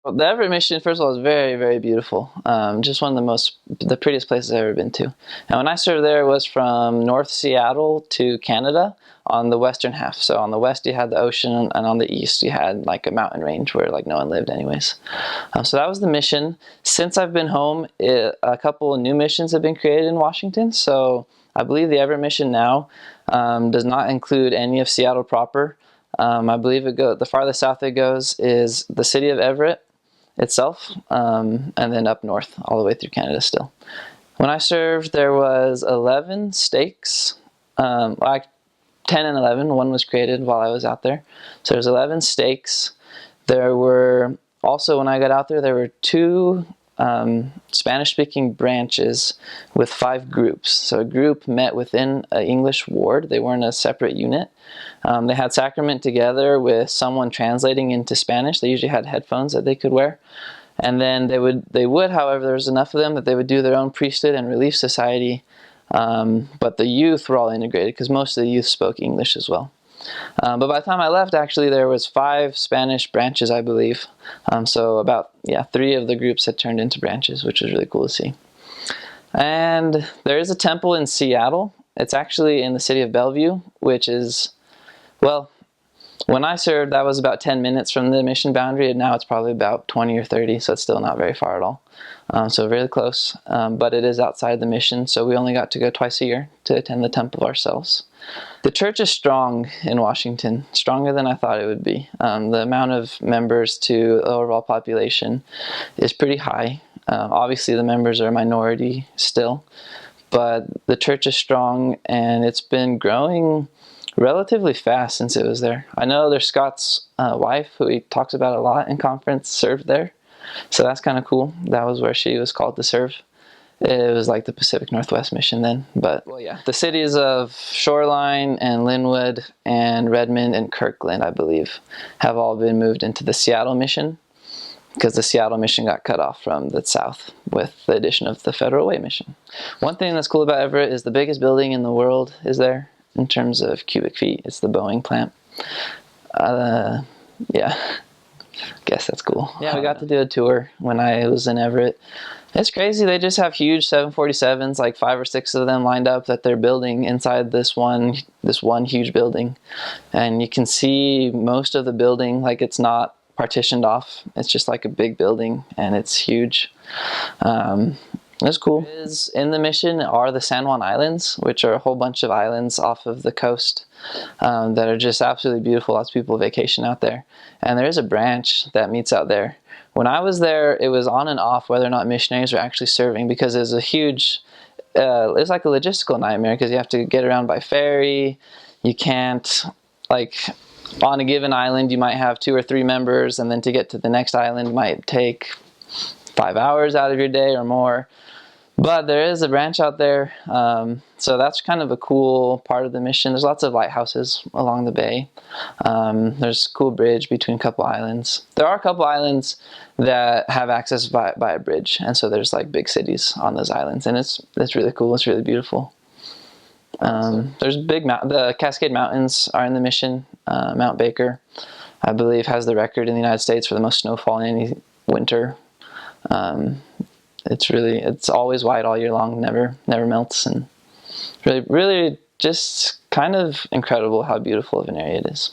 Well, the Everett mission, first of all, is very, very beautiful. Just one of the prettiest places I've ever been to. And when I served there, it was from North Seattle to Canada on the western half. So on the west you had the ocean, and on the east you had like a mountain range where like no one lived anyways. So that was the mission. Since I've been home, a couple of new missions have been created in Washington. So I believe the Everett mission now does not include any of Seattle proper. I believe the farthest south it goes is the city of Everett itself, and then up north all the way through Canada still. When I served, there was 11 stakes, like 10 and 11. One was created while I was out there. So there's 11 stakes. There were also, when I got out there were two Spanish-speaking branches with 5 groups. So a group met within an English ward. They weren't a separate unit. They had sacrament together with someone translating into Spanish. They usually had headphones that they could wear. And then they would, however, there was enough of them that they would do their own priesthood and relief society. But the youth were all integrated because most of the youth spoke English as well. But by the time I left, actually, there was 5 Spanish branches, I believe. So about, 3 of the groups had turned into branches, which was really cool to see. And there is a temple in Seattle. It's actually in the city of Bellevue, which is, well, when I served, that was about 10 minutes from the mission boundary, and now it's probably about 20 or 30, so it's still not very far at all. So really close, but it is outside the mission, so we only got to go twice a year to attend the temple ourselves. The church is strong in Washington, stronger than I thought it would be. The amount of members to the overall population is pretty high. Obviously the members are a minority still, but the church is strong, and it's been growing relatively fast since it was there. I know there's Scott's wife, who he talks about a lot in conference, served there. So that's kind of cool. That was where she was called to serve. It was like the Pacific Northwest mission then. But well, yeah, the cities of Shoreline and Linwood and Redmond and Kirkland, I believe, have all been moved into the Seattle mission, because the Seattle mission got cut off from the south with the addition of the Federal Way mission. One thing that's cool about Everett is the biggest building in the world is there in terms of cubic feet. It's the Boeing plant. Yeah, guess that's cool. Yeah, we got to do a tour when I was in Everett. It's crazy. They just have huge 747s, like 5 or 6 of them lined up that they're building inside this one huge building. And you can see most of the building, like it's not partitioned off. It's just like a big building, and it's huge. It's cool. In the mission are the San Juan Islands, which are a whole bunch of islands off of the coast that are just absolutely beautiful. Lots of people vacation out there. And there is a branch that meets out there. When I was there, it was on and off whether or not missionaries were actually serving, because there's a huge, it's like a logistical nightmare, because you have to get around by ferry. You can't, like, on a given island, you might have 2 or 3 members, and then to get to the next island might take 5 hours out of your day or more. But there is a branch out there, so that's kind of a cool part of the mission. There's lots of lighthouses along the bay. There's a cool bridge between a couple islands. There are a couple islands that have access by a bridge, and so there's like big cities on those islands, and it's really cool. It's really beautiful. There's the Cascade Mountains are in the mission. Mount Baker, I believe, has the record in the United States for the most snowfall in any winter. It's always white all year long, never melts, and really just kind of incredible how beautiful of an area it is.